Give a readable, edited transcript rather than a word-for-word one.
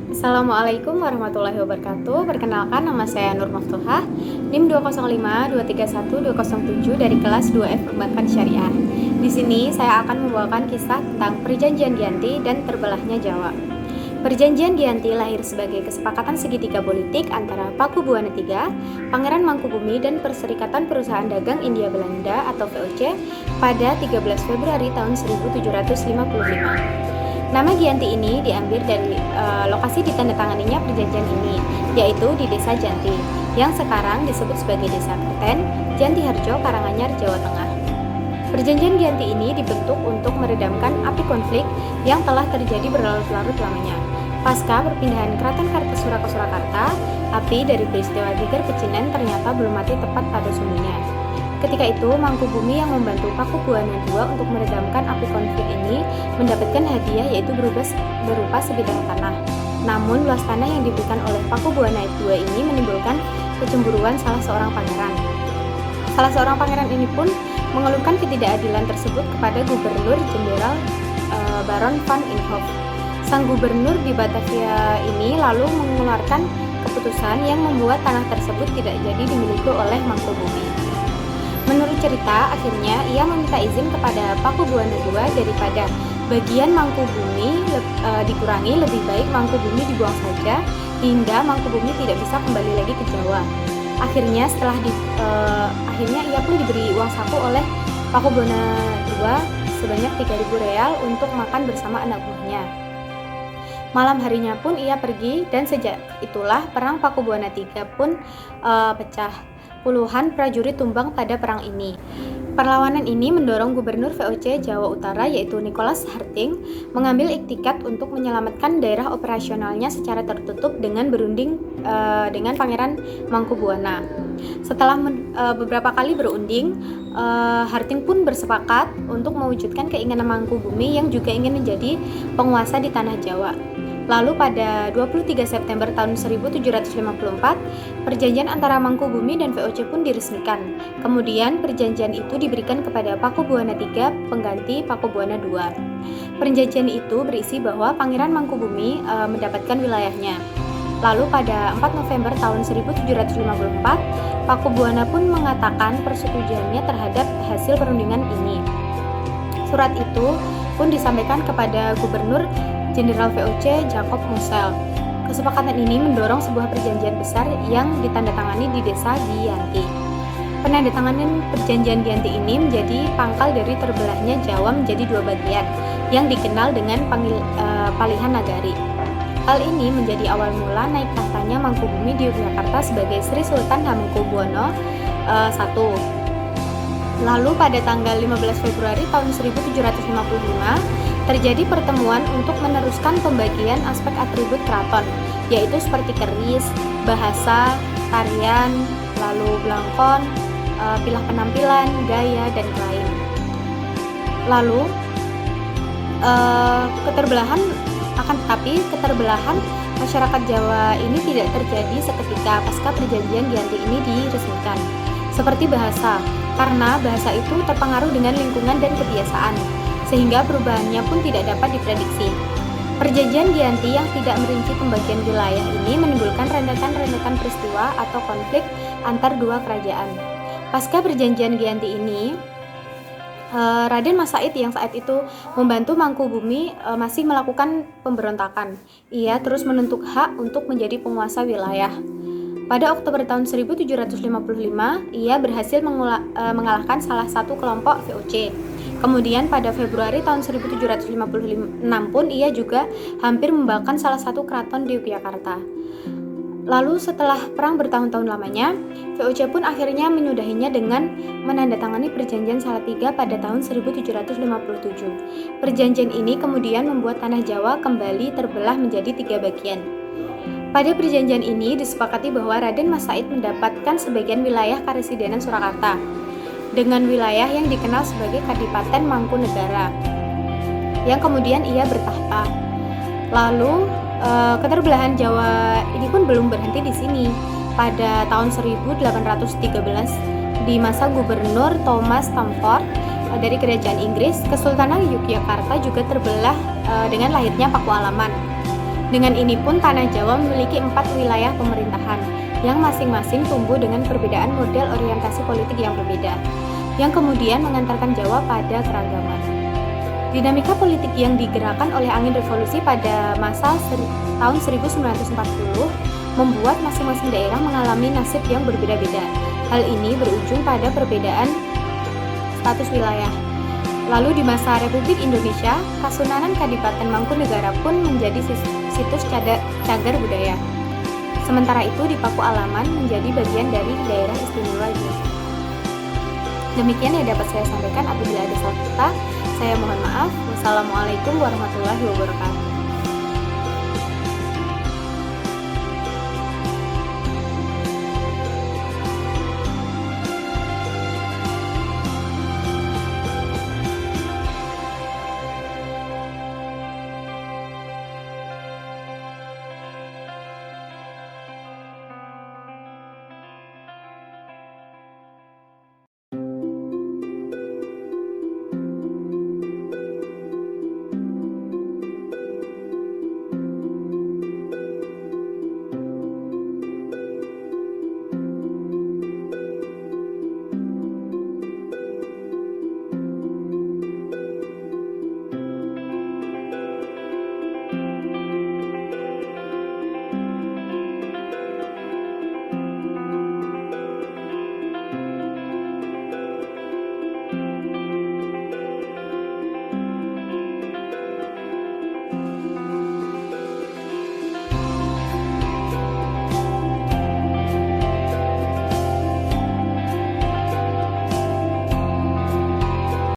Assalamualaikum warahmatullahi wabarakatuh. Perkenalkan, nama saya Nur Maftuhah, NIM 205231207 dari kelas 2F Perbankan Syariah. Di sini saya akan membawakan kisah tentang Perjanjian Giyanti dan terbelahnya Jawa. Perjanjian Giyanti lahir sebagai kesepakatan segitiga politik antara Pakubuwana III, Pangeran Mangkubumi dan Perserikatan Perusahaan Dagang India Belanda atau VOC pada 13 Februari tahun 1755. Nama Giyanti ini diambil dari lokasi ditandatanganinya perjanjian ini, yaitu di Desa Janti, yang sekarang disebut sebagai Desa Kerten, Jantiharjo, Karanganyar, Jawa Tengah. Perjanjian Giyanti ini dibentuk untuk meredamkan api konflik yang telah terjadi berlarut-larut lamanya. Pasca perpindahan Kraton Kartasura ke Surakarta, api dari peristiwa Geger Pecinan ternyata belum mati tepat pada sumbernya. Ketika itu, Mangkubumi yang membantu Pakubuwana II untuk meredamkan api konflik ini mendapatkan hadiah yaitu berupa sebidang tanah. Namun, luas tanah yang diberikan oleh Pakubuwana II ini menimbulkan kecemburuan salah seorang pangeran. Salah seorang pangeran ini pun mengeluhkan ketidakadilan tersebut kepada Gubernur Jenderal Baron van Imhoff. Sang gubernur di Batavia ini lalu mengeluarkan keputusan yang membuat tanah tersebut tidak jadi dimiliki oleh Mangkubumi. Menurut cerita, akhirnya ia meminta izin kepada Pakubuwana II daripada bagian Mangkubumi dikurangi, lebih baik Mangkubumi dibuang saja hingga Mangkubumi tidak bisa kembali lagi ke Jawa. Akhirnya ia pun diberi uang saku oleh Pakubuwana II sebanyak 3.000 real untuk makan bersama anak buahnya. Malam harinya pun ia pergi dan sejak itulah perang Pakubuwana III pun pecah. Puluhan prajurit tumbang pada perang ini. Perlawanan ini mendorong Gubernur VOC Jawa Utara yaitu Nicholas Harting mengambil iktikat untuk menyelamatkan daerah operasionalnya secara tertutup dengan berunding dengan Pangeran Mangkubuwana. Setelah beberapa kali berunding, Harting pun bersepakat untuk mewujudkan keinginan Mangkubumi yang juga ingin menjadi penguasa di tanah Jawa. Lalu pada 23 September tahun 1754, perjanjian antara Mangkubumi dan VOC pun diresmikan. Kemudian perjanjian itu diberikan kepada Pakubuwana III pengganti Pakubuwana II. Perjanjian itu berisi bahwa Pangeran Mangkubumi mendapatkan wilayahnya. Lalu pada 4 November tahun 1754, Pakubuwana pun mengatakan persetujuannya terhadap hasil perundingan ini. Surat itu pun disampaikan kepada Gubernur Jenderal VOC Jacob Mussel. Kesepakatan ini mendorong sebuah perjanjian besar yang ditandatangani di Desa Giyanti. Penandatanganan perjanjian Giyanti ini menjadi pangkal dari terbelahnya Jawa menjadi dua bagian yang dikenal dengan Palihan Nagari. Hal ini menjadi awal mula naik tahtanya Mangkubumi di Yogyakarta sebagai Sri Sultan Hamengkubuwono I. Lalu pada tanggal 15 Februari tahun 1755 terjadi pertemuan untuk meneruskan pembagian aspek atribut keraton, yaitu seperti keris, bahasa, tarian, lalu belangkon, pilah penampilan, gaya, dan lain. Lalu keterbelahan masyarakat Jawa ini tidak terjadi seketika pasca perjanjian Giyanti ini diresmikan. Seperti bahasa, karena bahasa itu terpengaruh dengan lingkungan dan kebiasaan, sehingga perubahannya pun tidak dapat diprediksi. Perjanjian Giyanti yang tidak merinci pembagian wilayah ini menimbulkan rentetan-rentetan peristiwa atau konflik antar dua kerajaan. Pasca perjanjian Giyanti ini, Raden Mas Said yang saat itu membantu Mangkubumi masih melakukan pemberontakan. Ia terus menuntut hak untuk menjadi penguasa wilayah. Pada Oktober tahun 1755, ia berhasil mengalahkan salah satu kelompok VOC. Kemudian pada Februari tahun 1756 pun ia juga hampir membakar salah satu keraton di Yogyakarta. Lalu setelah perang bertahun-tahun lamanya, VOC pun akhirnya menyudahinya dengan menandatangani Perjanjian Salatiga pada tahun 1757. Perjanjian ini kemudian membuat tanah Jawa kembali terbelah menjadi 3 bagian. Pada perjanjian ini disepakati bahwa Raden Mas Said mendapatkan sebagian wilayah Karesidenan Surakarta dengan wilayah yang dikenal sebagai Kadipaten Mangkunegara yang kemudian ia bertahta. Lalu keterbelahan Jawa ini pun belum berhenti di sini. Pada tahun 1813 di masa Gubernur Thomas Stamford dari Kerajaan Inggris, Kesultanan Yogyakarta juga terbelah dengan lahirnya Paku Alaman. Dengan ini pun tanah Jawa memiliki 4 wilayah pemerintahan yang masing-masing tumbuh dengan perbedaan model orientasi politik yang berbeda, yang kemudian mengantarkan Jawa pada keragaman. Dinamika politik yang digerakkan oleh angin revolusi pada masa tahun 1940 membuat masing-masing daerah mengalami nasib yang berbeda-beda. Hal ini berujung pada perbedaan status wilayah. Lalu di masa Republik Indonesia, Kasunanan Kadipaten Mangkunegaran pun menjadi situs cagar budaya. Sementara itu di Paku Alaman menjadi bagian dari daerah istimewa Yogyakarta. Demikian yang dapat saya sampaikan. Apabila ada salah kata, saya mohon maaf. Wassalamualaikum warahmatullahi wabarakatuh.